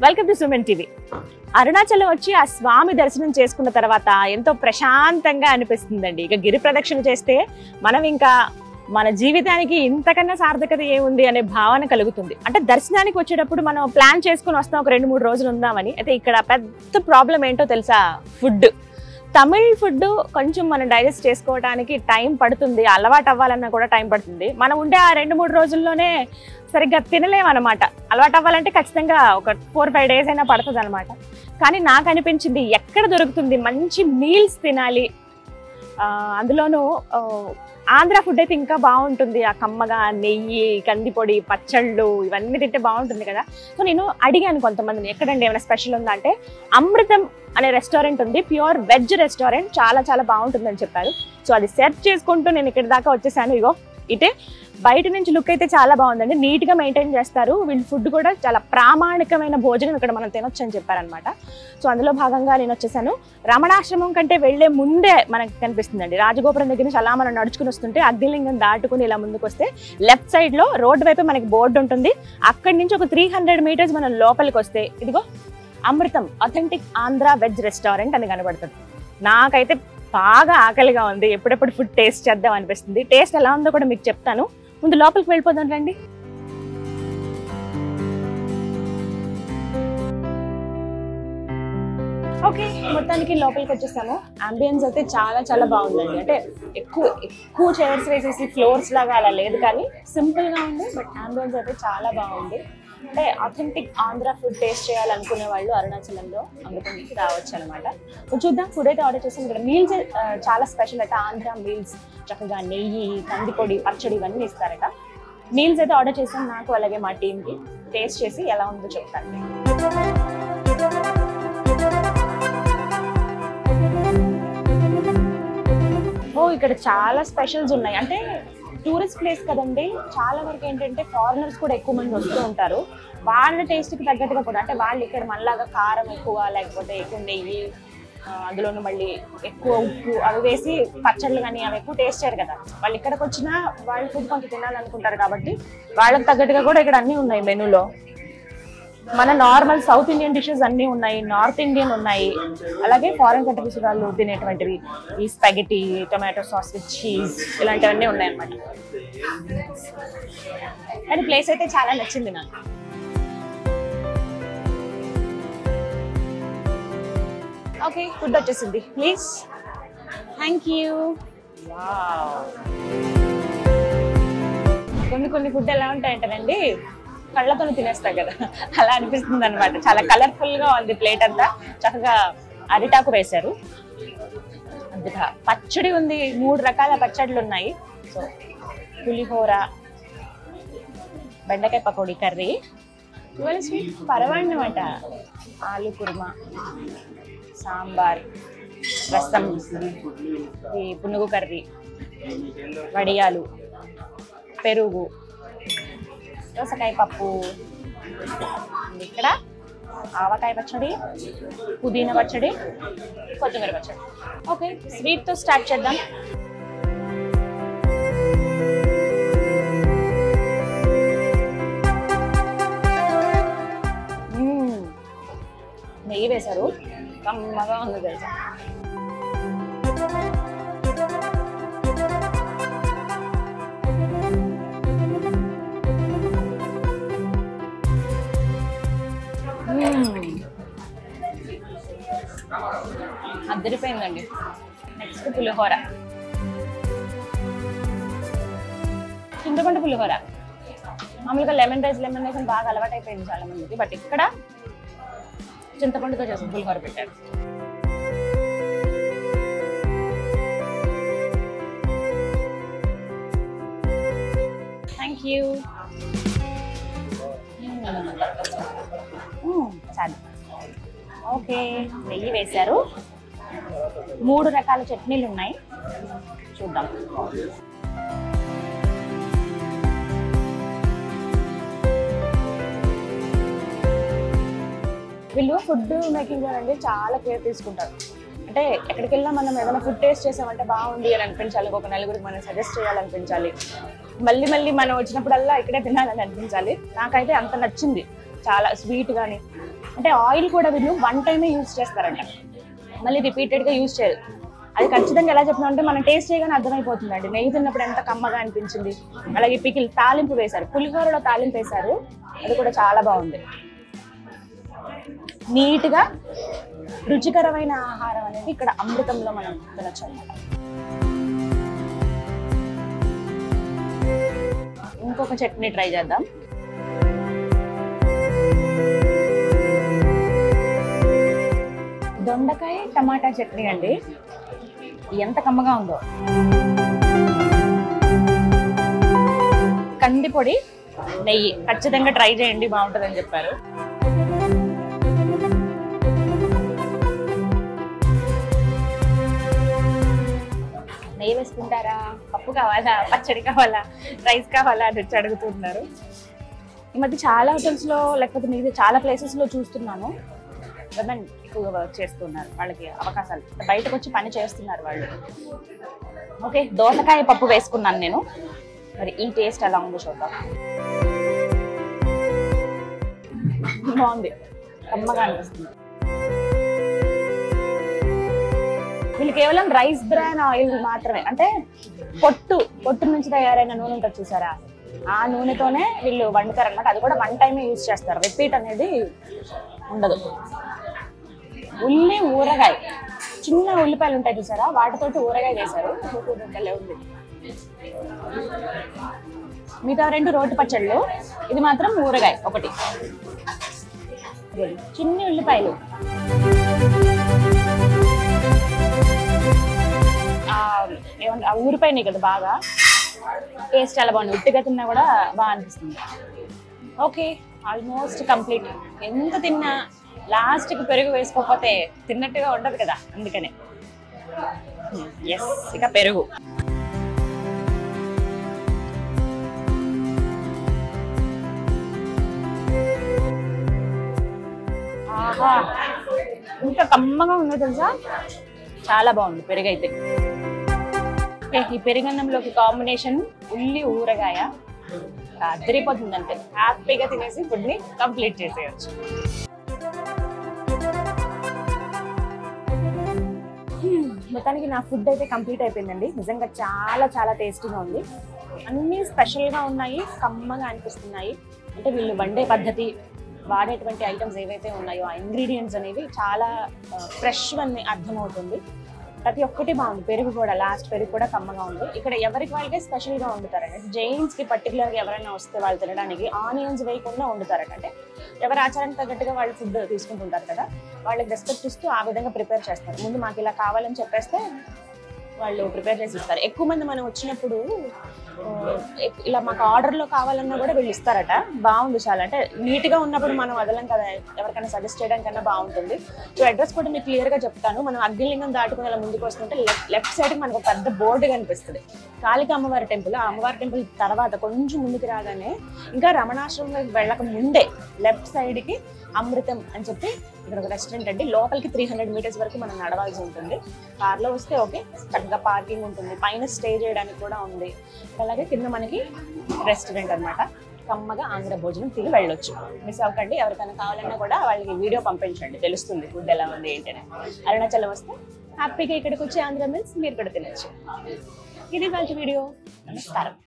Welcome to Suman TV. Arunachalam వచ్చి ఆ స్వామి దర్శనం చేసుకున్న తర్వాత ఎంతో ప్రశాంతంగా అనిపిస్తుందండి. ఇక గిరి ప్రదక్షిణ చేస్తే మనం ఇంకా మన జీవితానికి ఇంతకన్నా సార్థకత ఏముంది అనే భావన కలుగుతుంది. అంటే దర్శనానికి వచ్చేటప్పుడు మనం ప్లాన్ చేసుకుని వస్తాం, ఒక 2-3 రోజులు ఉందామని. అయితే ఇక్కడ పెద్ద ప్రాబ్లం ఏంటో తెలుసా? ఫుడ్. తమిళ్ ఫుడ్ కొంచెం మనం డైజెస్ట్ చేసుకోవడానికి టైం పడుతుంది, అలవాటు అవ్వాలన్నా కూడా టైం పడుతుంది. మనం ఉండే ఆ 2-3 రోజుల్లోనే సరిగ్గా తినలేమన్నమాట. అలవాటు అవ్వాలంటే ఖచ్చితంగా ఒక 4-5 డేస్ అయినా పడుతుంది అనమాట. కానీ నాకు అనిపించింది ఎక్కడ దొరుకుతుంది మంచి మీల్స్ తినాలి, అందులోనూ ఆంధ్ర ఫుడ్ అయితే ఇంకా బాగుంటుంది. ఆ కమ్మగా నెయ్యి, కందిపొడి, పచ్చళ్ళు ఇవన్నీ తింటే బాగుంటుంది కదా. సో నేను అడిగాను కొంతమందిని, ఎక్కడండి ఏమైనా స్పెషల్ ఉందా అంటే, అమృతం అనే రెస్టారెంట్ ఉంది, ప్యూర్ వెజ్ రెస్టారెంట్, చాలా చాలా బాగుంటుందని చెప్పారు. సో అది సెర్చ్ చేసుకుంటూ నేను ఇక్కడి దాకా వచ్చేసాను. ఇగో ఇటే బయట నుంచి లుక్ అయితే చాలా బాగుందండి, నీట్గా మెయింటైన్ చేస్తారు. వీళ్ళ ఫుడ్ కూడా చాలా ప్రామాణికమైన భోజనం ఇక్కడ మనం తినొచ్చు అని చెప్పారనమాట. సో అందులో భాగంగా నేను వచ్చేసాను. రమణాశ్రమం కంటే వెళ్లే ముందే మనకి కనిపిస్తుందండి, రాజగోపురం దగ్గర నుంచి అలా మనం నడుచుకుని వస్తుంటే అగ్నిలింగం దాటుకుని ఇలా ముందుకు వస్తే లెఫ్ట్ సైడ్లో రోడ్డు వైపు మనకి బోర్డు ఉంటుంది. అక్కడి నుంచి ఒక 300 మీటర్స్ మనం లోపలికి వస్తే ఇదిగో అమృతం అథెంటిక్ ఆంధ్ర వెజ్ రెస్టారెంట్ అని కనబడుతుంది. నాకైతే బాగా ఆకలిగా ఉంది, ఎప్పుడెప్పుడు ఫుడ్ టేస్ట్ చేద్దాం అనిపిస్తుంది. టేస్ట్ ఎలా ఉందో కూడా మీకు చెప్తాను. ముందు లోపలికి వెళ్ళిపోదాం రండి. ఓకే, మొత్తానికి లోపలికి వచ్చేసాము. అంబియన్స్ అయితే చాలా చాలా బాగుందండి. అంటే ఎక్కువ చైర్స్ వేసేసి ఫ్లోర్స్ లాగా అలా లేదు, కానీ సింపుల్గా ఉంది. బట్ అంబియన్స్ అయితే చాలా బాగుంది. అంటే అథెంటిక్ ఆంధ్ర ఫుడ్ టేస్ట్ చేయాలనుకునే వాళ్ళు అరుణాచలంలో అమృతంకి రావచ్చు అనమాట. చూద్దాం. ఫుడ్ అయితే ఆర్డర్ చేసాం. ఇక్కడ మీల్స్ చాలా స్పెషల్ అయితే ఆంధ్ర మీల్స్, చక్కగా నెయ్యి, కందిపొడి, పచ్చడి ఇవన్నీ ఇస్తారట. మీల్స్ అయితే ఆర్డర్ చేసాం, నాకు అలాగే మా టీంకి. టేస్ట్ చేసి ఎలా ఉందో చెప్తాను. ఇక్కడ చాలా స్పెషల్స్ ఉన్నాయి. అంటే టూరిస్ట్ ప్లేస్ కదండి, చాలా వరకు ఏంటంటే ఫారినర్స్ కూడా ఎక్కువ మంది వస్తూ ఉంటారు. వాళ్ళ టేస్ట్కి తగ్గట్టుగా కూడా, అంటే వాళ్ళు ఇక్కడ మనలాగా కారం ఎక్కువ, లేకపోతే ఎక్కువ నెయ్యి, అందులోనూ మళ్ళీ ఎక్కువ ఉప్పు అవి వేసి పచ్చళ్ళు కానీ అవి ఎక్కువ టేస్ట్ చేయరు కదా. వాళ్ళు ఇక్కడికి వచ్చినా వాళ్ళ ఫుడ్ కొంచెం తినాలనుకుంటారు కాబట్టి వాళ్ళకి తగ్గట్టుగా కూడా ఇక్కడ అన్నీ ఉన్నాయి మెనూలో. మన నార్మల్ సౌత్ ఇండియన్ డిషెస్ అన్నీ ఉన్నాయి, నార్త్ ఇండియన్ ఉన్నాయి, అలాగే ఫారెన్ కంట్రీస్ వాళ్ళు తినేటువంటివి ఈ spaghetti, tomato sauce with cheese ఇలాంటివన్నీ ఉన్నాయి అన్నమాట. కానీ ప్లేస్ అయితే చాలా నచ్చింది నాకు. ఓకే, ఫుడ్ వచ్చేసింది, ప్లీజ్. Thank you. కొన్ని ఫుడ్ ఎలా ఉంటాయంటేనండి, కళ్ళతో తినేస్తాం కదా, అలా అనిపిస్తుంది అనమాట. చాలా కలర్ఫుల్ గా ఉంది ప్లేట్ అంతా. చక్కగా అరిటాకు వేశారు, అందుకే పచ్చడి ఉంది, 3 రకాల పచ్చళ్ళు ఉన్నాయి. సో పులిహోర, బెండకాయ పకోడీ కర్రీ, ఇవాళ స్వీట్ పరవాణ్ణమాట, ఆలు కుర్మా, సాంబార్, రసం, ఈ పునుగు కర్రీ, వడియాలు, పెరుగు, దోసకాయ పప్పు, ఇక్కడ ఆవకాయ పచ్చడి, పుదీనా పచ్చడి, కొత్తిమీర పచ్చడి. ఓకే, స్వీట్తో స్టార్ట్ చేద్దాం. నెయ్యి వేశారు, కమ్మగా ఉంది తెలుసా. అద్దరిపోయిందండి. నెక్స్ట్ పులిహోర, చింతపండు పులిహోర. మామూలుగా లెమన్ రైస్ అని బాగా అలవాటు అయిపోయింది చాలా మందికి, బట్ ఇక్కడ చింతపండుతో చేసిన పులిహోర పెట్టారు. Thank you. చాలు. ఓకే, నెయ్యి వేశారు, 3 రకాల చట్నీలు ఉన్నాయి, చూద్దాం. వీళ్ళు ఫుడ్ మేకింగ్ అండి చాలా కేర్ తీసుకుంటారు. అంటే ఎక్కడికి వెళ్ళినా మనం ఏదైనా ఫుడ్ టేస్ట్ చేసామంటే బాగుంది అని అనిపించాలి, ఒక నలుగురికి మనం సజెస్ట్ చేయాలనిపించాలి, మళ్ళీ మనం వచ్చినప్పుడల్లా ఇక్కడే తినాలని అనిపించాలి. నాకైతే అంత నచ్చింది, చాలా స్వీట్ కానీ, అంటే ఆయిల్ కూడా వీళ్ళు 1 టైమే యూజ్ చేస్తారంట, మళ్ళీ రిపీటెడ్గా యూజ్ చేయరు. అది ఖచ్చితంగా ఎలా చెప్తున్నాం అంటే మనం టేస్ట్ చేయగానే అర్థమైపోతుందండి. నెయ్యి తిన్నప్పుడు ఎంత కమ్మగా అనిపించింది. అలాగే పికిల్ తాలింపు వేశారు, పులిహోరలో తాలింపు వేశారు, అది కూడా చాలా బాగుంది. నీట్గా రుచికరమైన ఆహారం అనేది ఇక్కడ అమృతంలో మనం తినొచ్చు అనమాట. ఇంకొక చట్నీ ట్రై చేద్దాం. దొండకాయ టమాటా చట్నీ అండి, ఎంత కమ్మగా ఉందో. కంది పొడి నెయ్యి ఖచ్చితంగా ట్రై చేయండి, బాగుంటుందని చెప్పారు. నెయ్యి వేసుకుంటారా, పప్పు కావాలా, పచ్చడి కావాలా, రైస్ కావాలా అని వచ్చి అడుగుతున్నారు. ఈ మధ్య చాలా హోటల్స్లో లేకపోతే మీరు చాలా ప్లేసెస్లో చూస్తున్నాను, విమెన్ ఎక్కువగా వర్క్ చేస్తున్నారు, వాళ్ళకి అవకాశాలు బయటకు వచ్చి పని చేస్తున్నారు వాళ్ళు. ఓకే, దోసకాయ పప్పు వేసుకున్నాను నేను, మరి ఈ టేస్ట్ ఎలా ఉందో చూద్దాం. బాగుంది, కమ్మగా అనిపిస్తుంది. వీళ్ళు కేవలం రైస్ బ్రాన్ ఆయిల్ మాత్రమే, అంటే పొట్టు నుంచి తయారైన నూనె ఉంటుంది చూసారా, ఆ నూనెతోనే వీళ్ళు వండుతారు అనమాట. అది కూడా 1 టైమే యూజ్ చేస్తారు, రిపీట్ అనేది ఉండదు. ఊరగాయ, చిన్న ఉల్లిపాయలు ఉంటాయి చూసారా, వాటితోటి ఊరగాయ వేశారు, ఉంది. మిగతా 2 రోటి పచ్చళ్ళు, ఇది మాత్రం ఊరగాయ ఒకటి. చిన్ని ఉల్లిపాయలు, ఏమంటే ఊరిపోయినాయి కదా బాగా, టేస్ట్ చాలా బాగుంది. ఉట్టిగా తిన్నా కూడా బాగా అనిపిస్తుంది. Okay, almost complete. ఎంత తిన్నా లాస్ట్కి పెరుగు వేసుకోకపోతే తిన్నట్టుగా ఉండదు కదా, అందుకనే ఎస్ ఇక పెరుగు. ఆహా, ఇంకా కమ్మగా ఉందో తెలుసా, చాలా బాగుంది పెరుగు అయితే. ఈ పెరుగన్నంలోకి కాంబినేషన్ ఉల్లి ఊరగాయ అదిరిపోతుందంటే హ్యాపీగా తినేసి ఫుడ్ని కంప్లీట్ చేసేయచ్చు. మొత్తానికి నా ఫుడ్ అయితే కంప్లీట్ అయిపోయిందండి. నిజంగా చాలా చాలా టేస్టీగా ఉంది, అన్నీ స్పెషల్గా ఉన్నాయి, కమ్మగా అనిపిస్తున్నాయి. అంటే వీళ్ళు వండే పద్ధతి, వాడేటువంటి ఐటమ్స్ ఏవైతే ఉన్నాయో ఆ ఇంగ్రీడియంట్స్ అనేవి చాలా ఫ్రెష్ అని అర్థమవుతుంది. ప్రతి ఒక్కటి బాగుంది. పెరుగు కూడా, లాస్ట్ పెరుగు కూడా కమ్మగా ఉంది. ఇక్కడ ఎవరికి వాళ్ళకే స్పెషల్గా వండుతారండి. జైన్స్కి పర్టికులర్గా ఎవరైనా వస్తే వాళ్ళు తినడానికి ఆనియన్స్ వేయకుండా వండుతారట. అంటే ఎవరి ఆచారానికి తగ్గట్టుగా వాళ్ళు ఫుడ్ తీసుకుంటుంటారు కదా, వాళ్ళకి రెస్పెక్ట్ ఇస్తూ ఆ విధంగా ప్రిపేర్ చేస్తారు. ముందు మాకు ఇలా కావాలని చెప్పేస్తే వాళ్ళు ప్రిపేర్ చేసి ఇస్తారు. ఎక్కువ మంది మనం వచ్చినప్పుడు ఇలా మాకు ఆర్డర్లో కావాలన్నా కూడా వీళ్ళు ఇస్తారట. బాగుంది చాలా, అంటే నీట్గా ఉన్నప్పుడు మనం వదలం కదా, ఎవరికైనా సజెస్ట్ చేయడానికన్నా బాగుంటుంది. సో అడ్రస్ కూడా మీకు క్లియర్గా చెప్తాను. మనం అగ్నిలింగం దాటుకుని అలా ముందుకు వస్తుంటే లెఫ్ట్ సైడ్కి మనకు పెద్ద బోర్డు కనిపిస్తుంది, కాళిక అమ్మవారి టెంపుల్. ఆ అమ్మవారి టెంపుల్ తర్వాత కొంచెం ముందుకు రాగానే, ఇంకా రమణాశ్రమంలోకి వెళ్ళక ముందే లెఫ్ట్ సైడ్కి అమృతం అని చెప్పి ఇక్కడ ఒక రెస్టారెంట్ అండి. లోపలికి 300 మీటర్స్ వరకు మనం నడవాల్సి ఉంటుంది. కార్లో వస్తే ఓకే, చక్కగా పార్కింగ్ ఉంటుంది, పైన స్టే చేయడానికి కూడా ఉంది. అలాగే కింద మనకి రెస్టారెంట్ అనమాట. కమ్మగా ఆంధ్ర భోజనం తిని వెళ్ళొచ్చు. మిస్ అవ్వకండి. ఎవరికైనా కావాలన్నా కూడా వాళ్ళకి వీడియో పంపించండి, తెలుస్తుంది ఫుడ్ ఎలా ఉంది ఏంటని. అరుణాచలం వస్తే హ్యాపీగా ఇక్కడికి వచ్చి ఆంధ్ర మీల్స్ మీరు కూడా తినచ్చు. ఇది మంచి వీడియో. నమస్కారం.